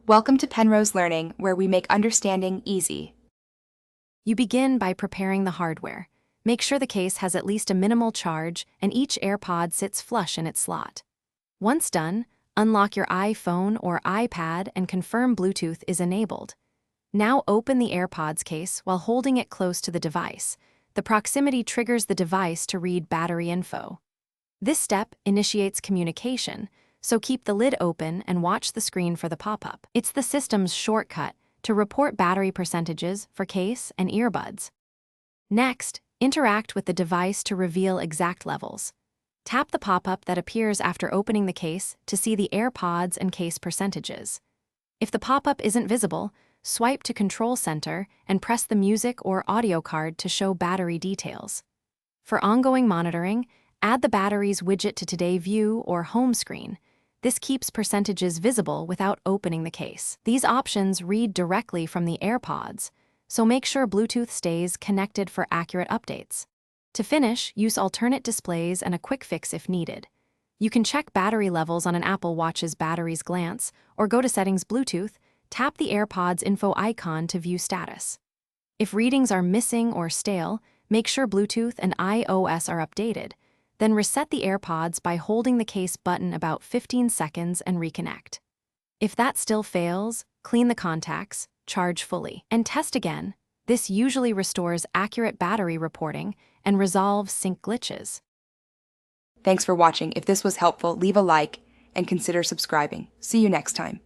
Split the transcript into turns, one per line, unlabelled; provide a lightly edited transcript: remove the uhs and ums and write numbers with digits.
Welcome to Penrose Learning, where we make understanding easy.
You begin by preparing the hardware. Make sure the case has at least a minimal charge and each AirPod sits flush in its slot. Once done, unlock your iPhone or iPad and confirm Bluetooth is enabled. Now open the AirPods case while holding it close to the device. The proximity triggers the device to read battery info. This step initiates communication, so keep the lid open and watch the screen for the pop-up. It's the system's shortcut to report battery percentages for case and earbuds. Next, interact with the device to reveal exact levels. Tap the pop-up that appears after opening the case to see the AirPods and case percentages. If the pop-up isn't visible, swipe to Control Center and press the music or audio card to show battery details. For ongoing monitoring, add the batteries widget to Today View or Home Screen. This keeps percentages visible without opening the case. These options read directly from the AirPods, so make sure Bluetooth stays connected for accurate updates. To finish, use alternate displays and a quick fix if needed. You can check battery levels on an Apple Watch's batteries glance, or go to Settings Bluetooth, tap the AirPods info icon to view status. If readings are missing or stale, make sure Bluetooth and iOS are updated. Then reset the AirPods by holding the case button about 15 seconds and reconnect. If that still fails, clean the contacts, charge fully, and test again. This usually restores accurate battery reporting and resolves sync glitches.
Thanks for watching. If this was helpful, leave a like and consider subscribing. See you next time.